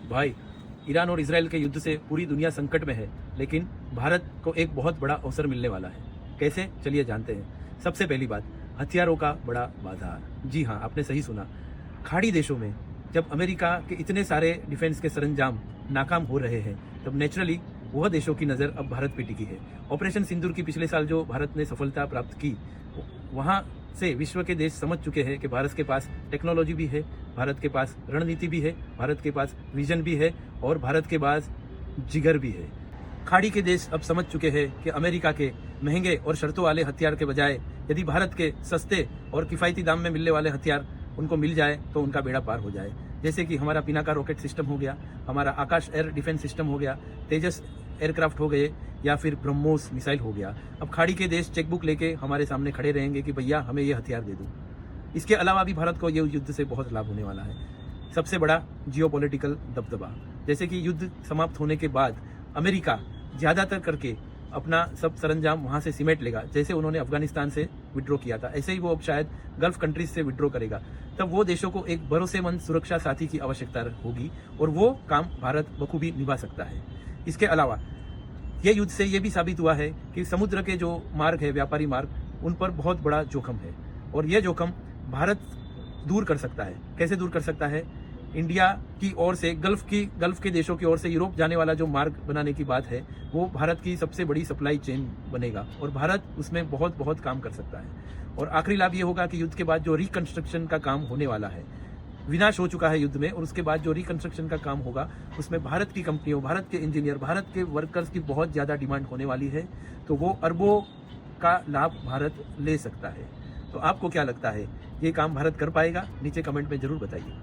भाई, ईरान और इजराइल के युद्ध से पूरी दुनिया संकट में है, लेकिन भारत को एक बहुत बड़ा अवसर मिलने वाला है। कैसे, चलिए जानते हैं। सबसे पहली बात, हथियारों का बड़ा बाजार। जी हाँ, आपने सही सुना। खाड़ी देशों में जब अमेरिका के इतने सारे डिफेंस के सरंजाम नाकाम हो रहे हैं, तब नेचुरली वह देशों की नज़र अब भारत पे टिकी है। ऑपरेशन सिंदूर की पिछले साल जो भारत ने सफलता प्राप्त की, वहाँ से विश्व के देश समझ चुके हैं कि भारत के पास टेक्नोलॉजी भी है, भारत के पास रणनीति भी है, भारत के पास विजन भी है और भारत के पास जिगर भी है। खाड़ी के देश अब समझ चुके हैं कि अमेरिका के महंगे और शर्तों वाले हथियार के बजाय यदि भारत के सस्ते और किफ़ायती दाम में मिलने वाले हथियार उनको मिल जाए तो उनका बेड़ा पार हो जाए। जैसे कि हमारा पिनाका रॉकेट सिस्टम हो गया, हमारा आकाश एयर डिफेंस सिस्टम हो गया, तेजस एयरक्राफ्ट हो गए, या फिर ब्रह्मोस मिसाइल हो गया। अब खाड़ी के देश चेकबुक लेके हमारे सामने खड़े रहेंगे कि भैया हमें ये हथियार दे दो। इसके अलावा भी भारत को ये युद्ध से बहुत लाभ होने वाला है। सबसे बड़ा जियोपॉलिटिकल दबदबा, जैसे कि युद्ध समाप्त होने के बाद अमेरिका ज़्यादातर करके अपना सब सरंजाम वहाँ से सिमेट लेगा। जैसे उन्होंने अफगानिस्तान से विड्रॉ किया था, ऐसे ही वो अब शायद गल्फ कंट्रीज से विड्रॉ करेगा। तब वो देशों को एक भरोसेमंद सुरक्षा साथी की आवश्यकता होगी और वो काम भारत बखूबी निभा सकता है। इसके अलावा ये युद्ध से ये भी साबित हुआ है कि समुद्र के जो मार्ग है, व्यापारी मार्ग, उन पर बहुत बड़ा जोखिम है और ये जोखिम भारत दूर कर सकता है। कैसे दूर कर सकता है? इंडिया की ओर से गल्फ के देशों की ओर से यूरोप जाने वाला जो मार्ग बनाने की बात है, वो भारत की सबसे बड़ी सप्लाई चेन बनेगा और भारत उसमें बहुत काम कर सकता है। और आखिरी लाभ ये होगा कि युद्ध के बाद जो रिकंस्ट्रक्शन का काम होने वाला है, विनाश हो चुका है युद्ध में, और उसके बाद जो रिकंस्ट्रक्शन का काम होगा उसमें भारत की कंपनियों, भारत के इंजीनियर, भारत के वर्कर्स की बहुत ज़्यादा डिमांड होने वाली है। तो वो अरबों का लाभ भारत ले सकता है। तो आपको क्या लगता है, ये काम भारत कर पाएगा? नीचे कमेंट में ज़रूर बताइए।